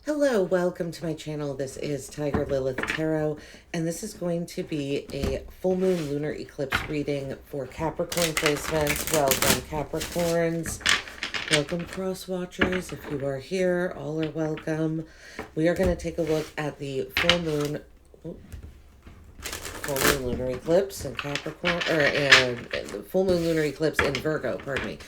Hello, welcome to my channel. This is Tiger Lilith Tarot, and this is going to be a full moon lunar eclipse reading for Capricorn placements. Welcome, Capricorns. Welcome, cross watchers. If you are here, all are welcome. We are going to take a look at the full moon lunar eclipse in Capricorn, the full moon lunar eclipse in Virgo, pardon me.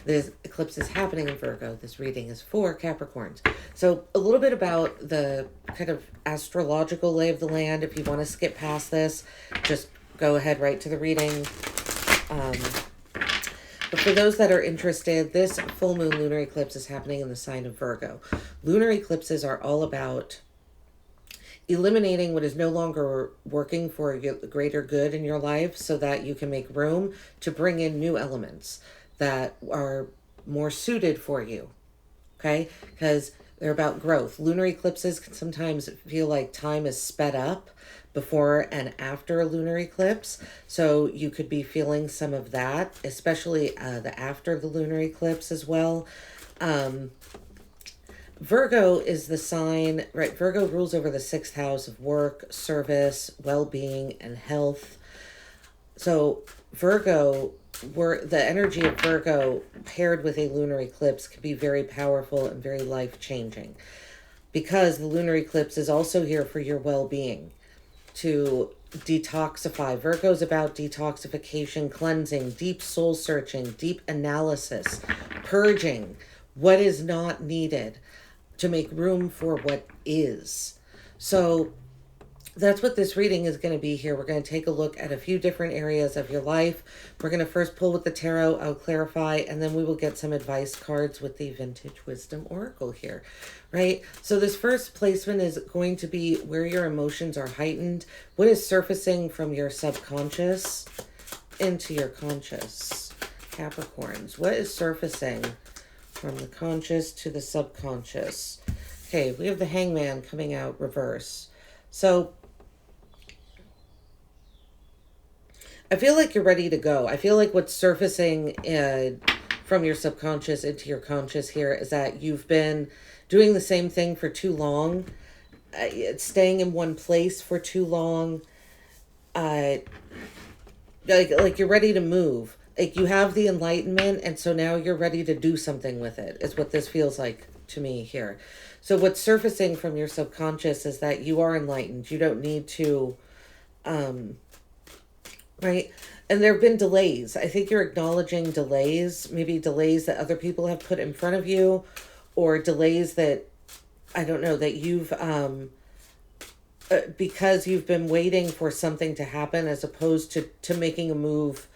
This eclipse is happening in Virgo. This reading is for Capricorns. So a little bit about the kind of astrological lay of the land. If you want to skip past this, just go ahead right to the reading. But for those that are interested, this full moon lunar eclipse is happening in the sign of Virgo. Lunar eclipses are all about eliminating what is no longer working for a greater good in your life so that you can make room to bring in new elements that are more suited for you. Okay? Because they're about growth. Lunar eclipses can sometimes feel like time is sped up before and after a lunar eclipse. So you could be feeling some of that, especially the after the lunar eclipse as well. Virgo is the sign, right? Virgo rules over the 6th house of work, service, well-being, and health. So the energy of Virgo paired with a lunar eclipse can be very powerful and very life-changing, because the lunar eclipse is also here for your well-being, to detoxify. Virgo is about detoxification, cleansing, deep soul searching, deep analysis, purging what is not needed to make room for what is. So that's what this reading is going to be here. We're going to take a look at a few different areas of your life. We're going to first pull with the tarot. I'll clarify, and then we will get some advice cards with the Vintage Wisdom Oracle here, right? So this first placement is going to be where your emotions are heightened. What is surfacing from your subconscious into your conscious? Capricorns, what is surfacing from the conscious to the subconscious? Okay, we have the Hangman coming out reverse. So I feel like you're ready to go. I feel like what's surfacing from your subconscious into your conscious here is that you've been doing the same thing for too long, staying in one place for too long, like you're ready to move. Like you have the enlightenment, and so now you're ready to do something with it, is what this feels like to me here. So what's surfacing from your subconscious is that you are enlightened. You don't need to, right? And there have been delays. I think you're acknowledging delays, maybe delays that other people have put in front of you, or delays that, I don't know, that you've, because you've been waiting for something to happen as opposed to making a move,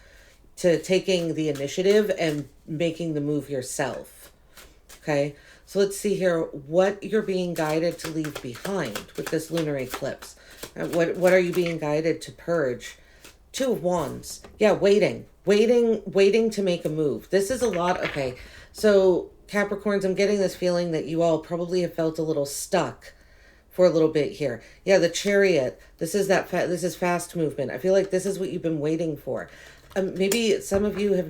to taking the initiative and making the move yourself. Okay, so let's see here what you're being guided to leave behind with this lunar eclipse. What are you being guided to purge? 2 of Wands. Yeah, waiting to make a move. This is a lot. Okay, so Capricorns, I'm getting this feeling that you all probably have felt a little stuck for a little bit here. Yeah, the Chariot. This is this is fast movement. I feel like this is what you've been waiting for. Maybe some of you have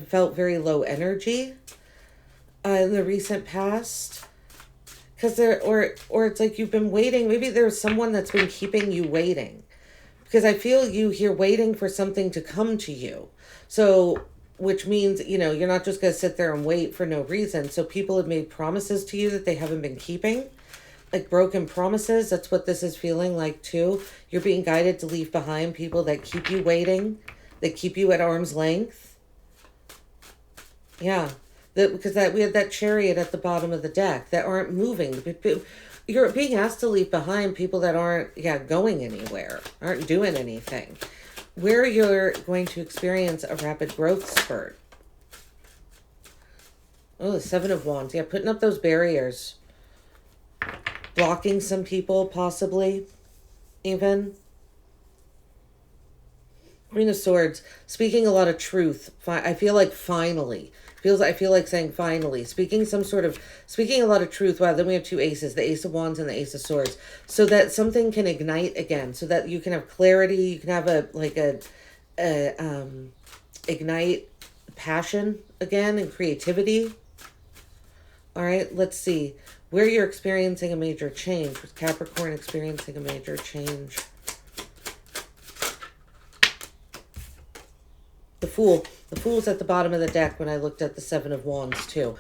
felt very low energy in the recent past, because or it's like you've been waiting. Maybe there's someone that's been keeping you waiting, because I feel you here waiting for something to come to you. So, which means, you're not just going to sit there and wait for no reason. So people have made promises to you that they haven't been keeping, like broken promises. That's what this is feeling like too. You're being guided to leave behind people that keep you waiting, that keep you at arm's length. Yeah, because we had that Chariot at the bottom of the deck that aren't moving. You're being asked to leave behind people that aren't, going anywhere, aren't doing anything, where you're going to experience a rapid growth spurt. Oh, the 7 of Wands. Yeah, putting up those barriers, blocking some people, possibly, even. Queen of Swords, speaking a lot of truth. I feel like finally. I feel like saying finally. Speaking a lot of truth. Wow, then we have 2 aces, the Ace of Wands and the Ace of Swords. So that something can ignite again. So that you can have clarity. You can have ignite passion again and creativity. All right, let's see. where you're experiencing a major change, with Capricorn experiencing a major change. The Fool. The Fool's at the bottom of the deck when I looked at the Seven of Wands too.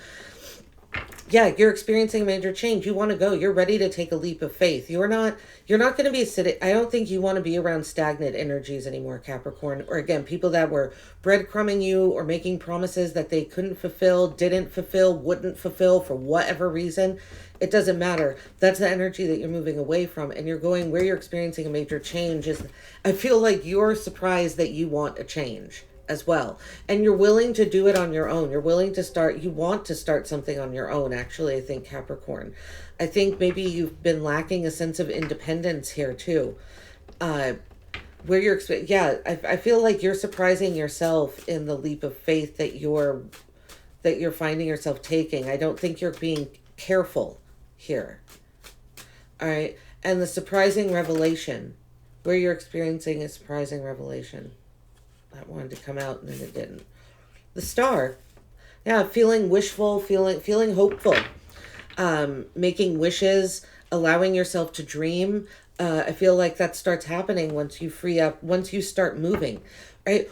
Yeah, you're experiencing a major change. You want to go. You're ready to take a leap of faith. You're not going to be sitting. I don't think you want to be around stagnant energies anymore, Capricorn. Or again, people that were breadcrumbing you or making promises that they couldn't fulfill, didn't fulfill, wouldn't fulfill for whatever reason. It doesn't matter. That's the energy that you're moving away from. And you're going where you're experiencing a major change is, I feel like you're surprised that you want a change as well. And you're willing to do it on your own. You're willing to start, you want to start something on your own, actually, I think, Capricorn. I think maybe you've been lacking a sense of independence here too. Where you're, yeah, I feel like you're surprising yourself in the leap of faith that you're finding yourself taking. I don't think you're being careful here. All right. And the surprising revelation, where you're experiencing a surprising revelation. That wanted to come out and then it didn't. The Star. Yeah, feeling wishful, feeling hopeful. Making wishes, allowing yourself to dream. I feel like that starts happening once you free up, once you start moving. Right?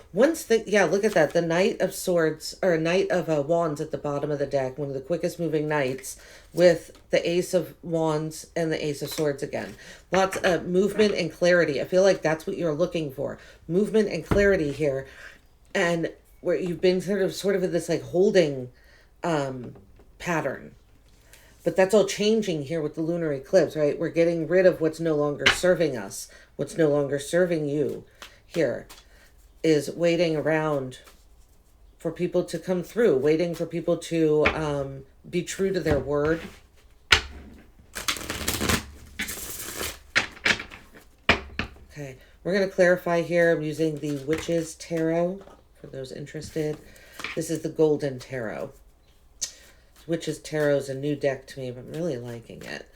Yeah, look at that. The Knight of Swords, or Knight of Wands at the bottom of the deck, one of the quickest moving knights, with the Ace of Wands and the Ace of Swords again. Lots of movement and clarity. I feel like that's what you're looking for. Movement and clarity here. And where you've been sort of in this like holding pattern. But that's all changing here with the lunar eclipse, right? We're getting rid of what's no longer serving us, what's no longer serving you here. Is waiting around for people to come through, waiting for people to be true to their word. Okay, we're going to clarify here. I'm using the Witches Tarot for those interested. This is the Golden Tarot. Witches Tarot is a new deck to me, but I'm really liking it.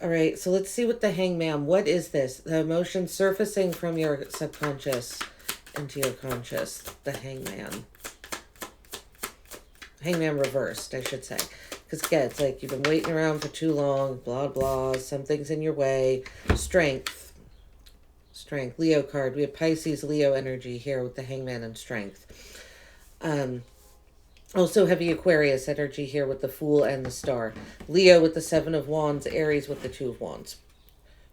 All right, so let's see what the Hangman, what is this? The emotion surfacing from your subconscious into your conscious, the Hangman. Hangman reversed, I should say. Because again, it's like you've been waiting around for too long, blah, blah, something's in your way. Strength. Strength. Leo card. We have Pisces, Leo energy here with the Hangman and Strength. Also heavy Aquarius energy here with the Fool and the Star. Leo with the Seven of Wands, Aries with the Two of Wands.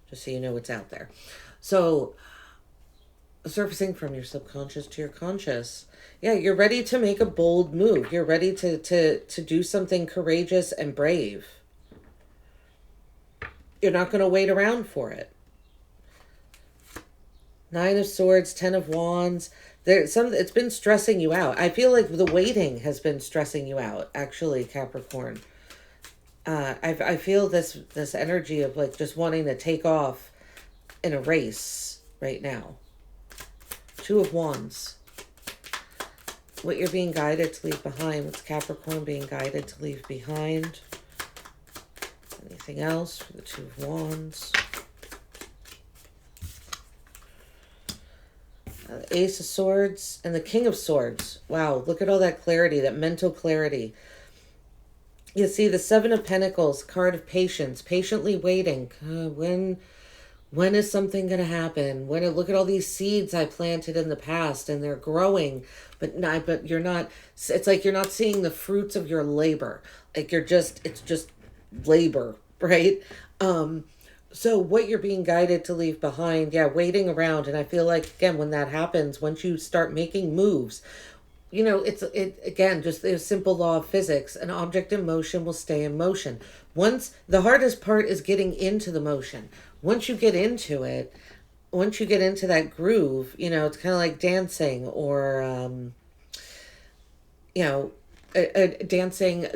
Just so you know what's out there. So, surfacing from your subconscious to your conscious. Yeah, you're ready to make a bold move. You're ready to do something courageous and brave. You're not going to wait around for it. Nine of Swords, Ten of Wands. It's been stressing you out. I feel like the waiting has been stressing you out, actually, Capricorn. I feel this energy of like just wanting to take off in a race right now. Two of Wands. What you're being guided to leave behind. What's Capricorn being guided to leave behind? Anything else for the Two of Wands? Ace of Swords and the King of Swords. Wow, look at all that clarity, that mental clarity. You see the Seven of Pentacles, card of patience, patiently waiting. When is something going to happen? Look at all these seeds I planted in the past and they're growing, but you're not, it's like you're not seeing the fruits of your labor. Like it's just labor, right? So what you're being guided to leave behind, yeah, waiting around. And I feel like, again, when that happens, once you start making moves, you know, again, just the simple law of physics, an object in motion will stay in motion. The hardest part is getting into the motion. Once you get into it, once you get into that groove, you know, it's kind of like dancing or, you know, dancing,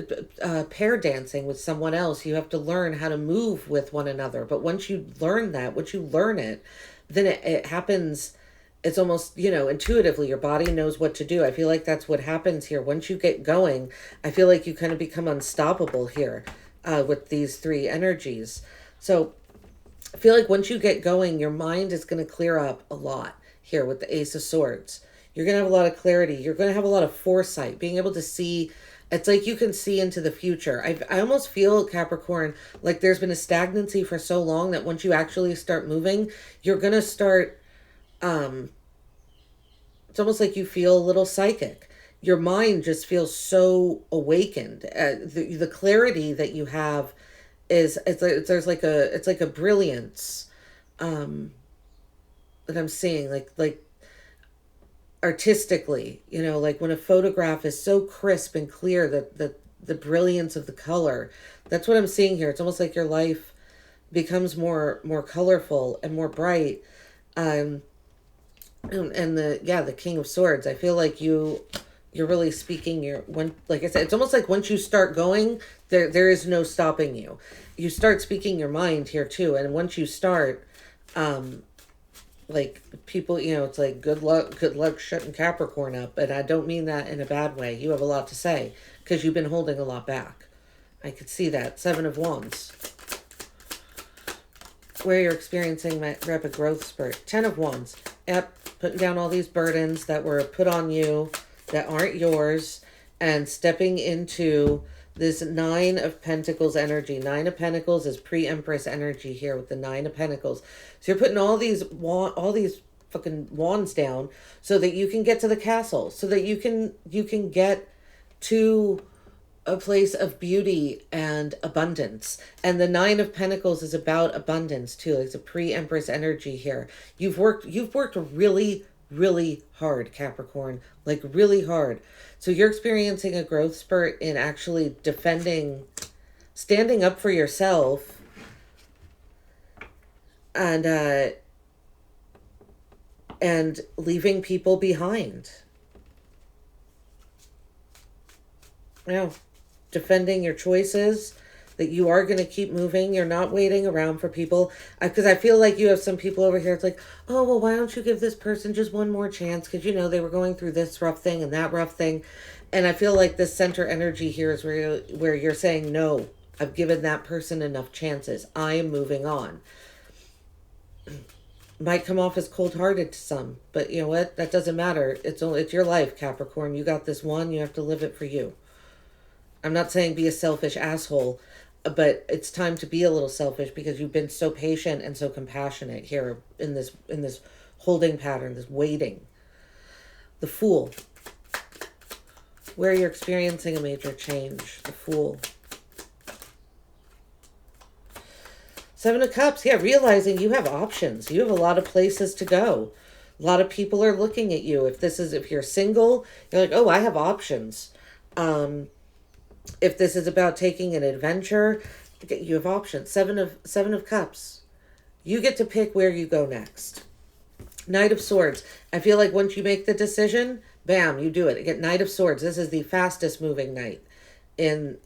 pair dancing with someone else. You have to learn how to move with one another. But once you learn that, once you learn it, then it happens. It's almost, you know, intuitively, your body knows what to do. I feel like that's what happens here. Once you get going, I feel like you kind of become unstoppable here with these three energies. So I feel like once you get going, your mind is going to clear up a lot here with the Ace of Swords. You're going to have a lot of clarity. You're going to have a lot of foresight, being able to see It's like you can see into the future. I almost feel, Capricorn, like there's been a stagnancy for so long that once you actually start moving, you're going to start, um, it's almost like you feel a little psychic. Your mind just feels so awakened. The clarity that you have is, there's like it's like a brilliance, um, that I'm seeing, like artistically, like when a photograph is so crisp and clear, that the brilliance of the color, that's what I'm seeing here. It's almost like your life becomes more colorful and more bright. um and the King of Swords, I feel like you're really speaking your, when, like I said, it's almost like once you start going, there is no stopping you. You start speaking your mind here too, and once you start, um like people, it's like good luck shutting Capricorn up. And I don't mean that in a bad way. You have a lot to say because you've been holding a lot back. I could see that. 7 of Wands, where you're experiencing that rapid growth spurt. 10 of Wands. Yep, putting down all these burdens that were put on you that aren't yours, and stepping into this 9 of Pentacles energy. 9 of Pentacles is pre-Empress energy here with the 9 of Pentacles. So you're putting all these fucking wands down so that you can get to the castle, so that you can get to a place of beauty and abundance. And the 9 of Pentacles is about abundance too. It's a pre-Empress energy here. You've worked really, really hard, Capricorn, like really hard. So you're experiencing a growth spurt in actually standing up for yourself, and leaving people behind. Yeah. Defending your choices, that you are going to keep moving. You're not waiting around for people. Because I feel like you have some people over here. It's like, oh, well, why don't you give this person just one more chance? Because, they were going through this rough thing and that rough thing. And I feel like this center energy here is where you're saying, no, I've given that person enough chances. I am moving on. Might come off as cold-hearted to some. But you know what? That doesn't matter. It's your life, Capricorn. You got this one. You have to live it for you. I'm not saying be a selfish asshole, but it's time to be a little selfish because you've been so patient and so compassionate here in this holding pattern, this waiting. The Fool, where you're experiencing a major change. The Fool. 7 of Cups, yeah, realizing you have options. You have a lot of places to go. A lot of people are looking at you. If you're single, you're like, oh, I have options. If this is about taking an adventure, you have options. 7 of Cups. You get to pick where you go next. Knight of Swords. I feel like once you make the decision, bam, you do it. You get Knight of Swords. This is the fastest moving knight in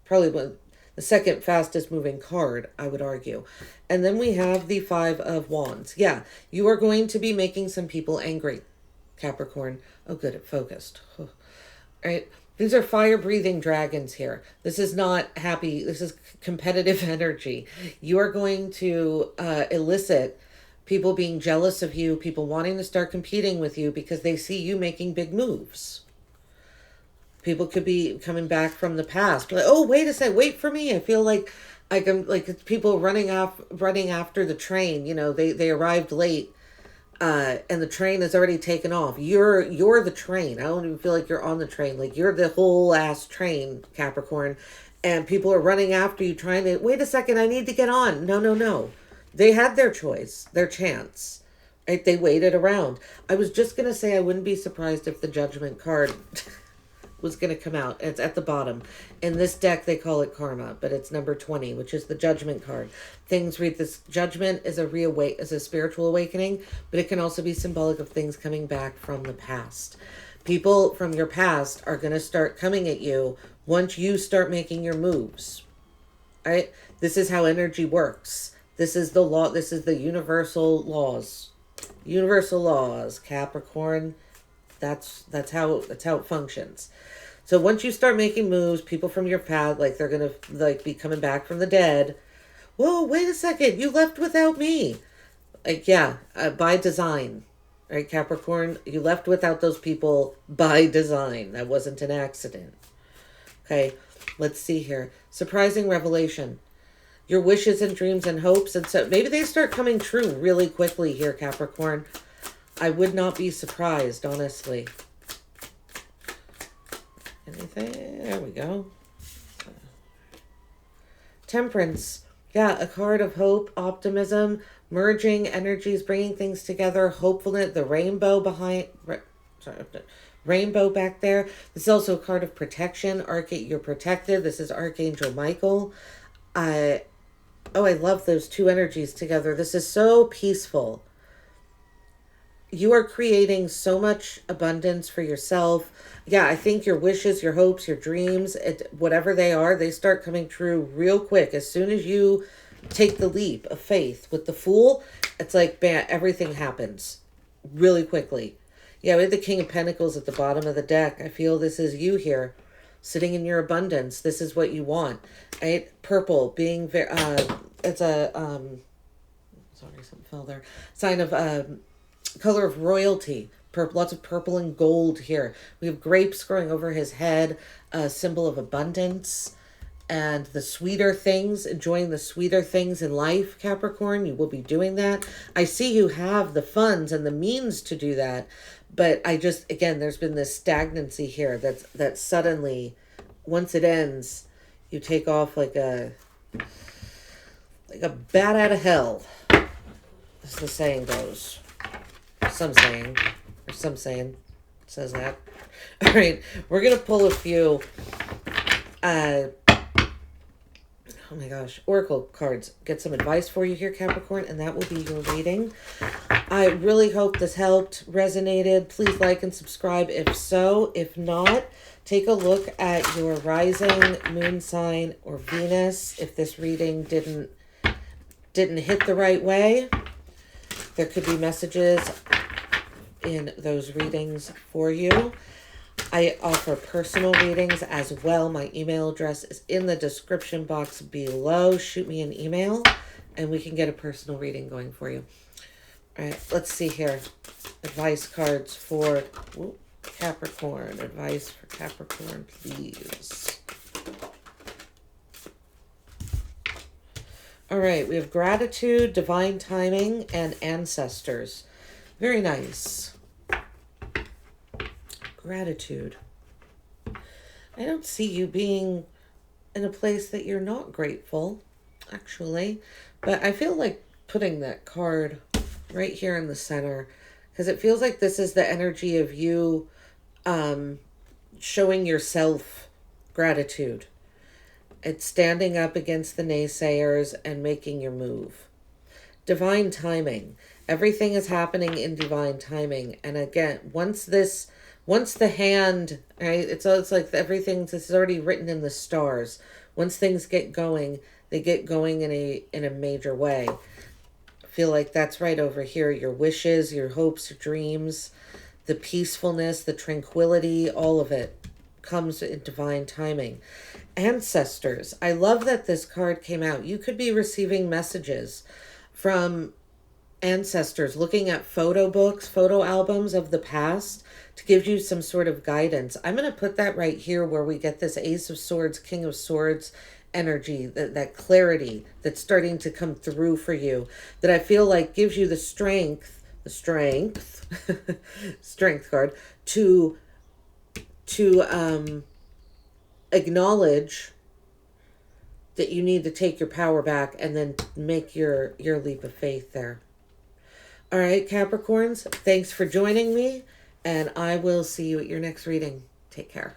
probably the second fastest moving card, I would argue. And then we have the 5 of Wands. Yeah, you are going to be making some people angry, Capricorn. Oh, good, it focused. All right. These are fire-breathing dragons here. This is not happy. This is competitive energy. You are going to elicit people being jealous of you, people wanting to start competing with you because they see you making big moves. People could be coming back from the past. Like, oh, wait a second. Wait for me. I feel like it's people running after the train. They arrived late. And the train has already taken off. You're the train. I don't even feel like you're on the train. Like you're the whole ass train, Capricorn. And people are running after you trying to, wait a second, I need to get on. No. They had their choice, their chance. Right? They waited around. I was just going to say I wouldn't be surprised if the Judgment card was going to come out. It's at the bottom. In this deck, they call it Karma, but it's number 20, which is the Judgment card. Things read this Judgment is a spiritual awakening, but it can also be symbolic of things coming back from the past. People from your past are going to start coming at you once you start making your moves. Right? This is how energy works. This is the law. This is the universal laws. Universal laws, Capricorn. That's how it functions. So once you start making moves, people from your past, they're gonna be coming back from the dead. Whoa, wait a second, you left without me. By design, right, Capricorn? You left without those people by design. That wasn't an accident. Okay, let's see here. Surprising revelation. Your wishes and dreams and hopes, and so maybe they start coming true really quickly here, Capricorn. I would not be surprised, honestly. Anything? There we go. Temperance. Yeah, a card of hope, optimism, merging energies, bringing things together, hopefulness, the rainbow behind... Sorry, rainbow back there. This is also a card of protection. You're protected. This is Archangel Michael. I love those two energies together. This is so peaceful. You are creating so much abundance for yourself. Yeah, I think your wishes, your hopes, your dreams, whatever they are, they start coming true real quick. As soon as you take the leap of faith with the Fool, it's like, bam, everything happens really quickly. Yeah, we have the King of Pentacles at the bottom of the deck. I feel this is you here, sitting in your abundance. This is what you want, right? Purple being very, it's a, sorry, something fell there. Sign of, color of royalty. Lots of purple and gold here. We have grapes growing over his head, a symbol of abundance and the sweeter things, enjoying the sweeter things in life, Capricorn. You will be doing that. I see you have the funds and the means to do that, but I just, again, there's been this stagnancy here that suddenly, once it ends, you take off like a bat out of hell, as the saying goes. Some saying says that. All right, we're gonna pull a few oh my gosh, oracle cards. Get some advice for you here, Capricorn, and that will be your reading. I really hope this helped, resonated. Please like and subscribe if so. If not, take a look at your rising, moon sign, or Venus. If this reading didn't hit the right way, there could be messages in those readings for you. I offer personal readings as well. My email address is in the description box below. Shoot me an email and we can get a personal reading going for you. All right, let's see here. Advice cards for Capricorn. Advice for Capricorn, please. All right, we have gratitude, divine timing, and ancestors. Very nice. Gratitude. I don't see you being in a place that you're not grateful, actually. But I feel like putting that card right here in the center, because it feels like this is the energy of you showing yourself gratitude. It's standing up against the naysayers and making your move. Divine timing. Everything is happening in divine timing. And again, once the hand, right, it's like everything, this is already written in the stars. Once things get going, they get going in a major way. I feel like that's right over here. Your wishes, your hopes, your dreams, the peacefulness, the tranquility, all of it comes in divine timing. Ancestors. I love that this card came out. You could be receiving messages from ancestors, looking at photo books, photo albums of the past to give you some sort of guidance. I'm going to put that right here where we get this Ace of Swords, King of Swords energy, that clarity that's starting to come through for you, that I feel like gives you the strength card to acknowledge that you need to take your power back and then make your leap of faith there. All right, Capricorns, thanks for joining me, and I will see you at your next reading. Take care.